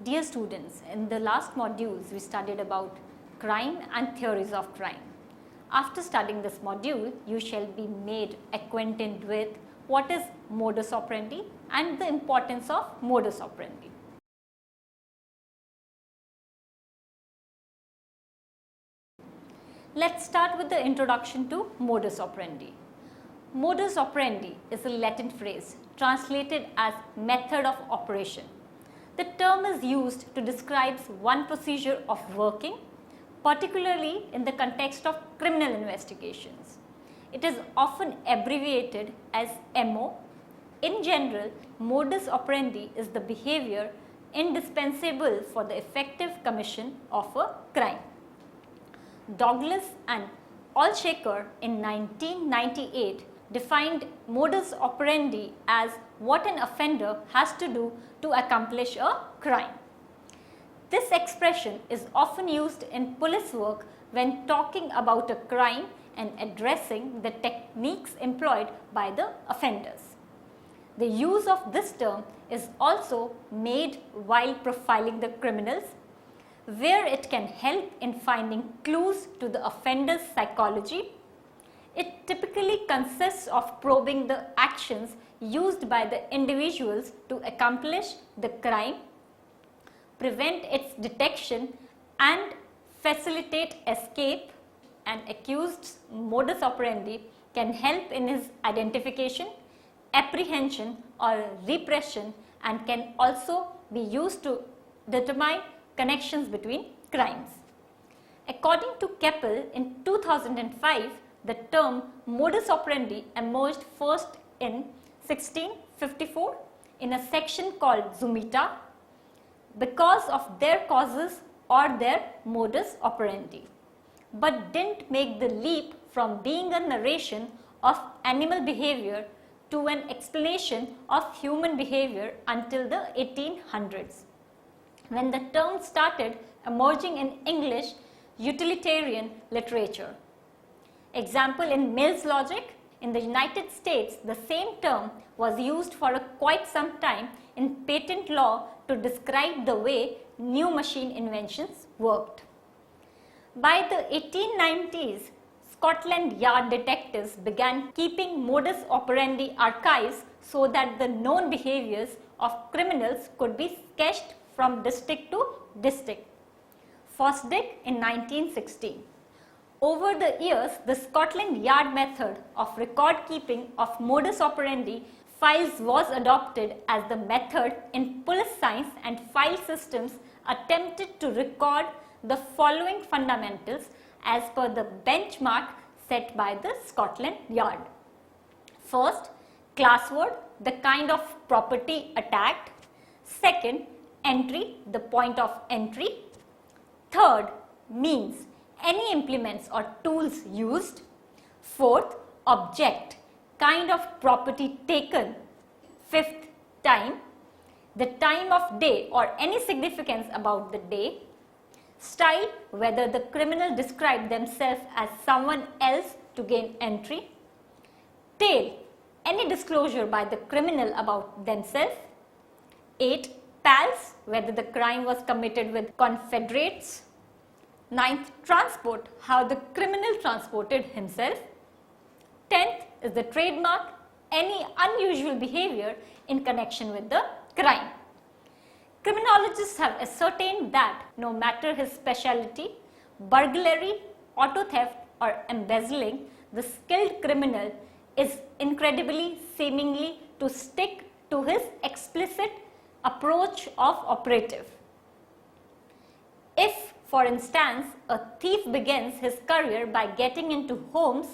Dear students, in the last modules we studied about crime and theories of crime. After studying this module, you shall be made acquainted with what is modus operandi and the importance of modus operandi. Let's start with the introduction to modus operandi. Modus operandi is a Latin phrase translated as method of operation. The term is used to describe one procedure of working, particularly in the context of criminal investigations. It is often abbreviated as MO. In general, modus operandi is the behavior indispensable for the effective commission of a crime. Douglas and Alshaker in 1998 defined modus operandi as what an offender has to do to accomplish a crime. This expression is often used in police work when talking about a crime and addressing the techniques employed by the offenders. The use of this term is also made while profiling the criminals, where it can help in finding clues to the offender's psychology. It typically consists of probing the actions used by the individuals to accomplish the crime, prevent its detection and facilitate escape. An accused's modus operandi can help in his identification, apprehension or repression, and can also be used to determine connections between crimes. According to Keppel in 2005, the term modus operandi emerged first in 1654 in a section called Zumita because of their causes or their modus operandi, but didn't make the leap from being a narration of animal behavior to an explanation of human behavior until the 1800s, when the term started emerging in English utilitarian literature. Example, in Mill's logic, in the United States, the same term was used for quite some time in patent law to describe the way new machine inventions worked. By the 1890s, Scotland Yard detectives began keeping modus operandi archives so that the known behaviors of criminals could be sketched from district to district. Fosdick in 1916. Over the years, the Scotland Yard method of record keeping of modus operandi files was adopted as the method in police science, and file systems attempted to record the following fundamentals as per the benchmark set by the Scotland Yard. First, classword, the kind of property attacked. Second, entry, the point of entry. Third, means, any implements or tools used. Fourth, object, kind of property taken. Fifth, time, the time of day or any significance about the day. Style, whether the criminal described themselves as someone else to gain entry. Tale, any disclosure by the criminal about themselves. 8. Pals, whether the crime was committed with confederates. 9th, transport, how the criminal transported himself. 10th is the trademark, any unusual behavior in connection with the crime. Criminologists have ascertained that no matter his specialty, burglary, auto theft or embezzling, the skilled criminal is incredibly seemingly to stick to his explicit approach of operative. If, for instance, a thief begins his career by getting into homes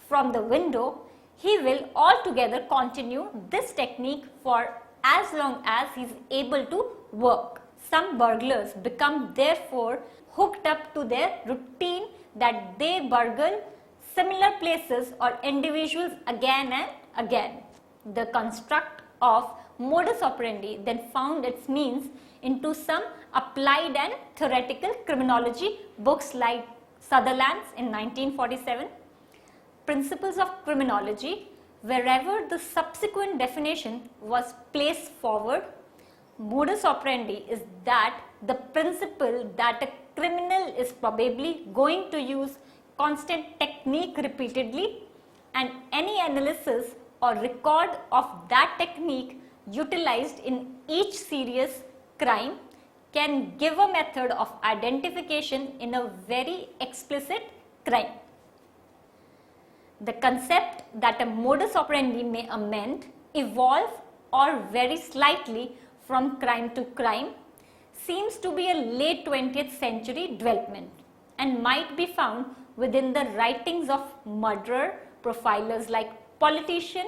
from the window, he will altogether continue this technique for as long as he is able to work. Some burglars become therefore hooked up to their routine that they burgle similar places or individuals again and again. The construct of modus operandi then found its means into some applied and theoretical criminology books like Sutherland's in 1947, Principles of Criminology, wherever the subsequent definition was placed forward, Modus operandi is that the principle that a criminal is probably going to use constant technique repeatedly, and any analysis or record of that technique utilized in each serious crime can give a method of identification in a very explicit crime. The concept that a modus operandi may amend, evolve or vary slightly from crime to crime seems to be a late 20th century development and might be found within the writings of murderer profilers like politician,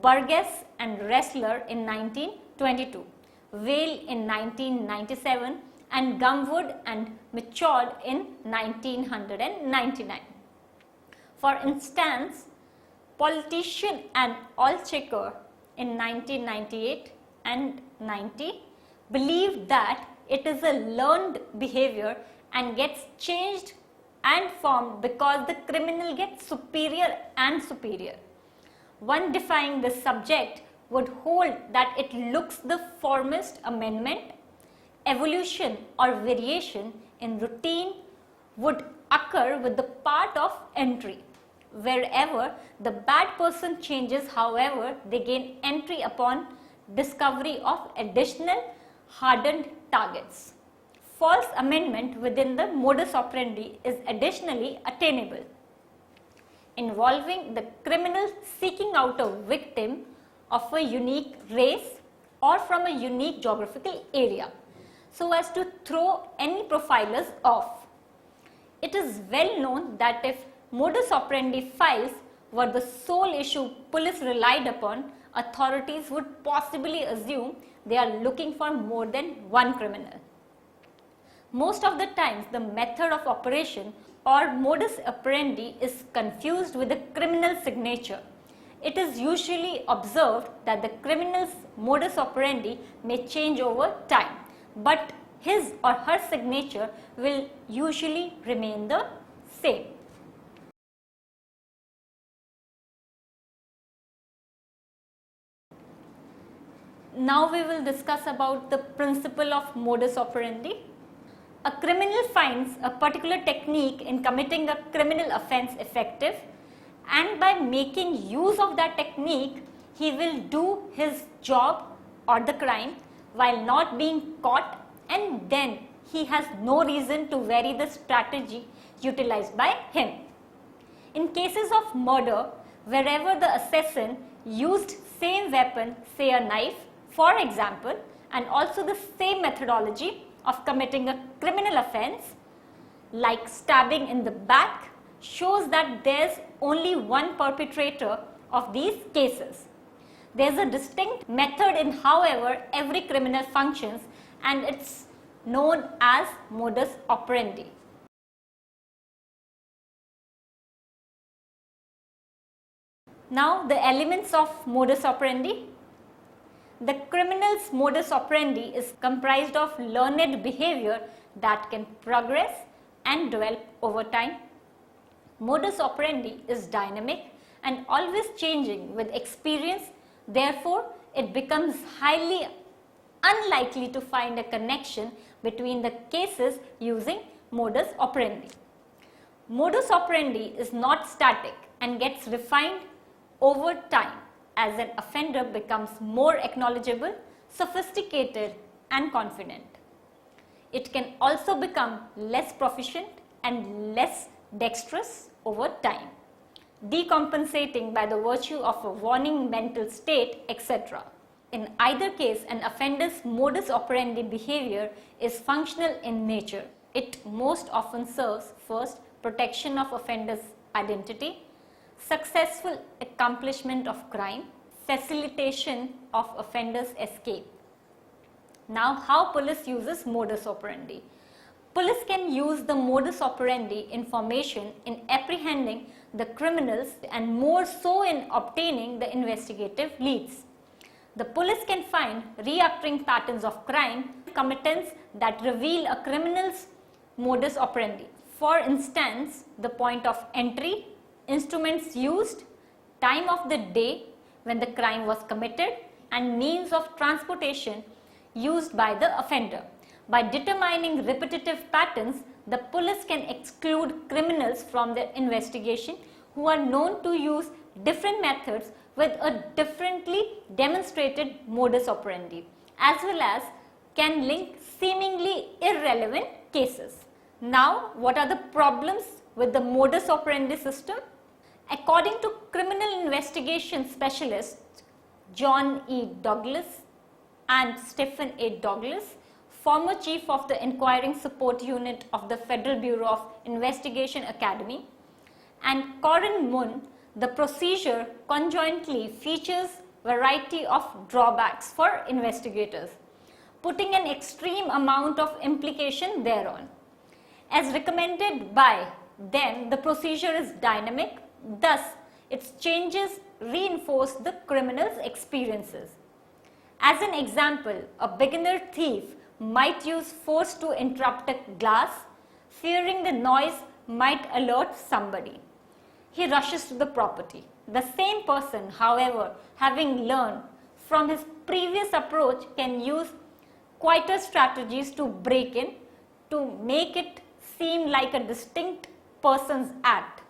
Burgess and Ressler in 1922, Vale in 1997 and Gumwood and Michaud in 1999. For instance, politician and Alchecker in 1998 and 90 believed that it is a learned behavior and gets changed and formed because the criminal gets superior and superior. One defying this subject would hold that it looks the formist amendment, evolution or variation in routine would occur with the part of entry. Wherever the bad person changes, however, they gain entry upon discovery of additional hardened targets. False amendment within the modus operandi is additionally attainable, involving the criminal seeking out a victim of a unique race or from a unique geographical area so as to throw any profilers off. It is well known that if modus operandi files were the sole issue police relied upon, authorities would possibly assume they are looking for more than one criminal. Most of the times, the method of operation or modus operandi is confused with the criminal signature. It is usually observed that the criminal's modus operandi may change over time, but his or her signature will usually remain the same. Now we will discuss about the principle of modus operandi. A criminal finds a particular technique in committing a criminal offense effective, and by making use of that technique, he will do his job or the crime while not being caught, and then he has no reason to vary the strategy utilized by him. In cases of murder, wherever the assassin used same weapon, say a knife, for example, and also the same methodology of committing a criminal offense, like stabbing in the back, shows that there is only one perpetrator of these cases. There is a distinct method in however every criminal functions, and it's known as modus operandi. Now the elements of modus operandi. The criminal's modus operandi is comprised of learned behavior that can progress and develop over time. Modus operandi is dynamic and always changing with experience, therefore it becomes highly unlikely to find a connection between the cases using modus operandi. Modus operandi is not static and gets refined over time as an offender becomes more acknowledgeable, sophisticated and confident. It can also become less proficient and less dexterous over time, decompensating by the virtue of a warning mental state, etc. In either case, an offender's modus operandi behavior is functional in nature. It most often serves first protection of offender's identity, successful accomplishment of crime, facilitation of offender's escape. Now, how police uses modus operandi? Police can use the modus operandi information in apprehending the criminals and more so in obtaining the investigative leads. The police can find recurring patterns of crime committance that reveal a criminal's modus operandi. For instance, the point of entry, instruments used, time of the day when the crime was committed, and means of transportation used by the offender. By determining repetitive patterns, the police can exclude criminals from their investigation who are known to use different methods with a differently demonstrated modus operandi, as well as can link seemingly irrelevant cases. Now, what are the problems with the modus operandi system? According to criminal investigation specialists John E. Douglas and Stephen A. Douglas, former chief of the Inquiring Support Unit of the Federal Bureau of Investigation Academy, and Corin Moon, the procedure conjointly features variety of drawbacks for investigators, putting an extreme amount of implication thereon. As recommended by them, the procedure is dynamic, thus its changes reinforce the criminal's experiences. As an example, a beginner thief might use force to interrupt a glass, fearing the noise might alert somebody. He rushes to the property. The same person, however, having learned from his previous approach, can use quieter strategies to break in to make it seem like a distinct person's act.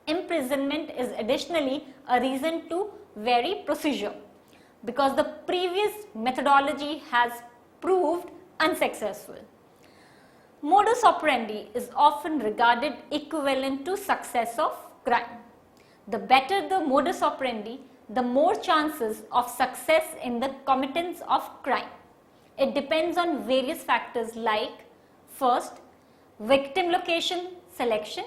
Imprisonment is additionally a reason to vary procedure because the previous methodology has proved unsuccessful. Modus operandi is often regarded equivalent to success of crime. The better the modus operandi, the more chances of success in the committance of crime. It depends on various factors like, first, victim location selection,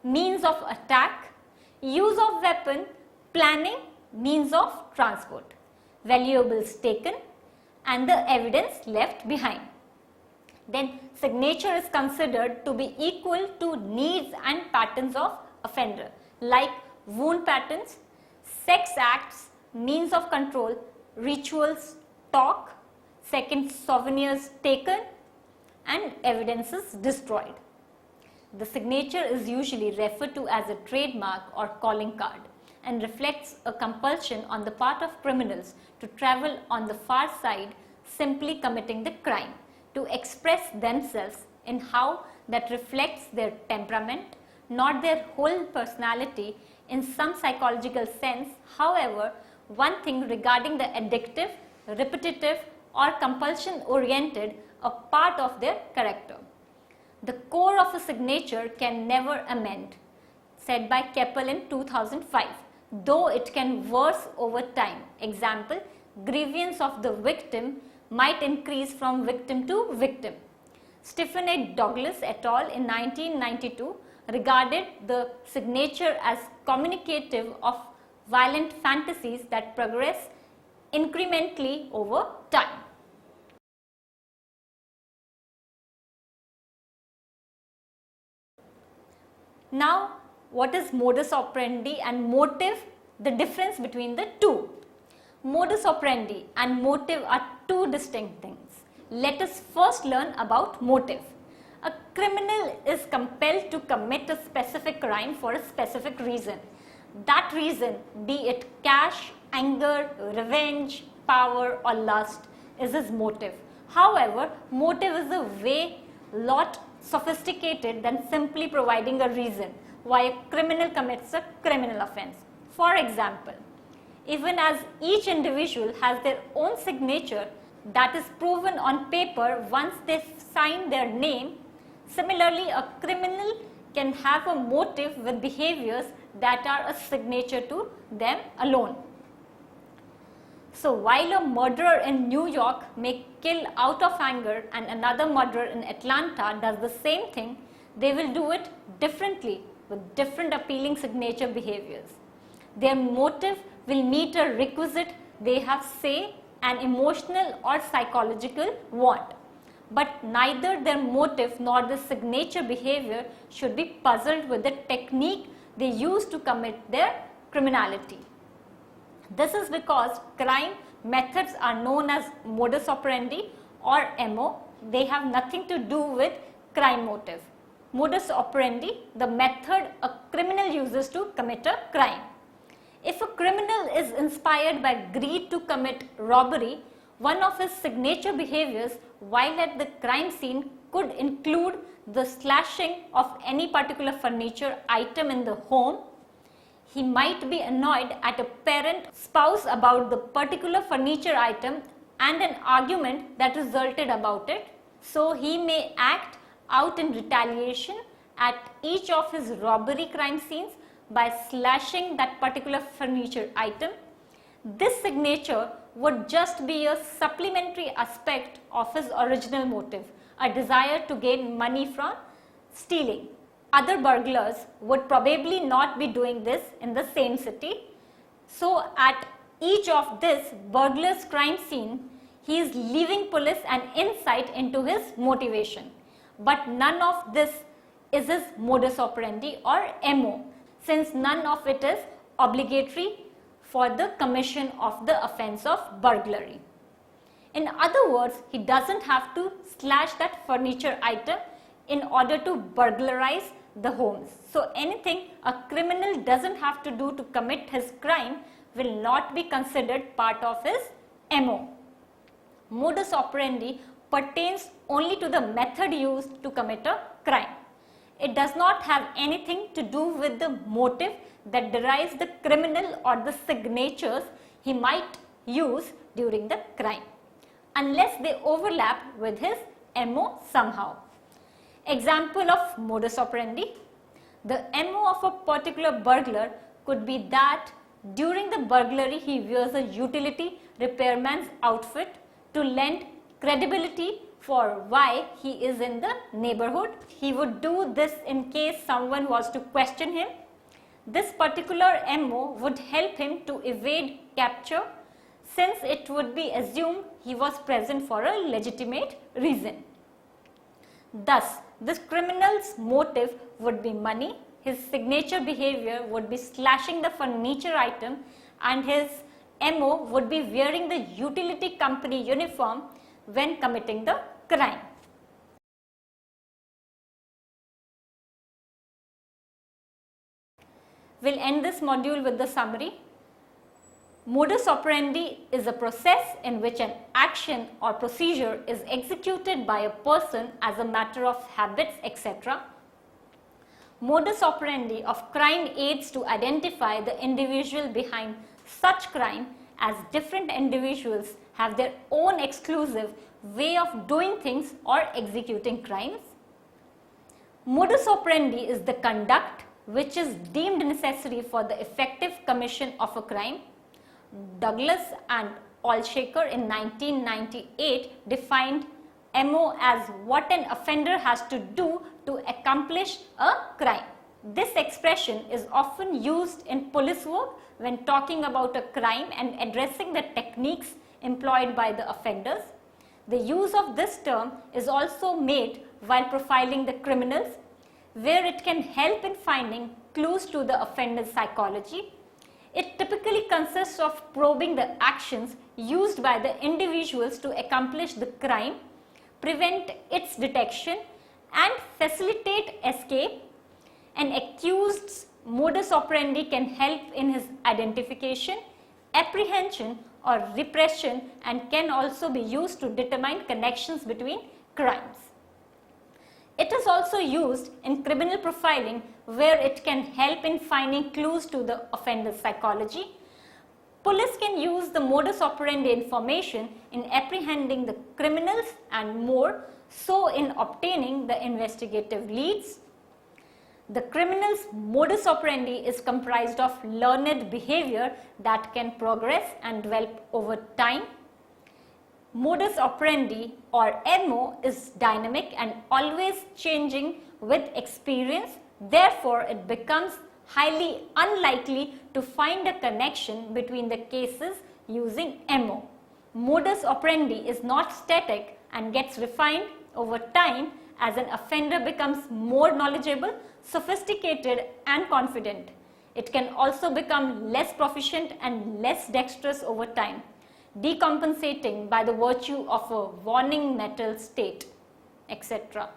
means of attack, use of weapon, planning, means of transport, valuables taken, and the evidence left behind. Then signature is considered to be equal to needs and patterns of offender like wound patterns, sex acts, means of control, rituals, talk, second souvenirs taken, and evidences destroyed. The signature is usually referred to as a trademark or calling card and reflects a compulsion on the part of criminals to travel on the far side, simply committing the crime, to express themselves in how that reflects their temperament, not their whole personality in some psychological sense. However, one thing regarding the addictive, repetitive, or compulsion oriented, a part of their character. The core of a signature can never amend, said by Keppel in 2005, though it can worse over time. Example, grievance of the victim might increase from victim to victim. Stephen A. Douglas et al. In 1992 regarded the signature as communicative of violent fantasies that progress incrementally over time. Now, what is modus operandi and motive? The difference between the two. Modus operandi and motive are two distinct things. Let us first learn about motive. A criminal is compelled to commit a specific crime for a specific reason. That reason, be it cash, anger, revenge, power, or lust, is his motive. However, motive is a way lot sophisticated than simply providing a reason why a criminal commits a criminal offense. For example, even as each individual has their own signature that is proven on paper once they sign their name, similarly a criminal can have a motive with behaviors that are a signature to them alone. So while a murderer in New York may kill out of anger and another murderer in Atlanta does the same thing, they will do it differently with different appealing signature behaviors. Their motive will meet a requisite they have, say, an emotional or psychological want. But neither their motive nor the signature behavior should be puzzled with the technique they use to commit their criminality. This is because crime methods are known as modus operandi or MO. They have nothing to do with crime motive. Modus operandi, the method a criminal uses to commit a crime. If a criminal is inspired by greed to commit robbery, One of his signature behaviors while at the crime scene could include the slashing of any particular furniture item in the home. He might be annoyed at a parent spouse about the particular furniture item and an argument that resulted about it. So he may act out in retaliation at each of his robbery crime scenes by slashing that particular furniture item. This signature would just be a supplementary aspect of his original motive, a desire to gain money from stealing. Other burglars would probably not be doing this in the same city. So at each of this burglar's crime scene, he is leaving police an insight into his motivation. But none of this is his modus operandi or MO, since none of it is obligatory for the commission of the offense of burglary. In other words, he doesn't have to slash that furniture item in order to burglarize the homes. So anything a criminal doesn't have to do to commit his crime will not be considered part of his MO. Modus operandi pertains only to the method used to commit a crime. It does not have anything to do with the motive that derives the criminal or the signatures he might use during the crime, unless they overlap with his MO somehow. Example of modus operandi. The MO of a particular burglar could be that during the burglary he wears a utility repairman's outfit to lend credibility for why he is in the neighborhood. He would do this in case someone was to question him. This particular MO would help him to evade capture, since it would be assumed he was present for a legitimate reason. Thus, this criminal's motive would be money, his signature behavior would be slashing the furniture item, and his MO would be wearing the utility company uniform when committing the crime. We'll end this module with the summary. Modus operandi is a process in which an action or procedure is executed by a person as a matter of habits, etc. Modus operandi of crime aids to identify the individual behind such crime, as different individuals have their own exclusive way of doing things or executing crimes. Modus operandi is the conduct which is deemed necessary for the effective commission of a crime. Douglas and Allshaker in 1998 defined MO as what an offender has to do to accomplish a crime. This expression is often used in police work when talking about a crime and addressing the techniques employed by the offenders. The use of this term is also made while profiling the criminals, where it can help in finding clues to the offender's psychology. It typically consists of probing the actions used by the individuals to accomplish the crime, prevent its detection, and facilitate escape. An accused's modus operandi can help in his identification, apprehension, or repression, and can also be used to determine connections between crimes. It is also used in criminal profiling, where it can help in finding clues to the offender's psychology. Police can use the modus operandi information in apprehending the criminals and more so in obtaining the investigative leads. The criminal's modus operandi is comprised of learned behavior that can progress and develop over time. Modus operandi or MO is dynamic and always changing with experience. Therefore, it becomes highly unlikely to find a connection between the cases using MO. Modus operandi is not static and gets refined over time as an offender becomes more knowledgeable, sophisticated, and confident. It can also become less proficient and less dexterous over time, decompensating by the virtue of a warning mental state, etc.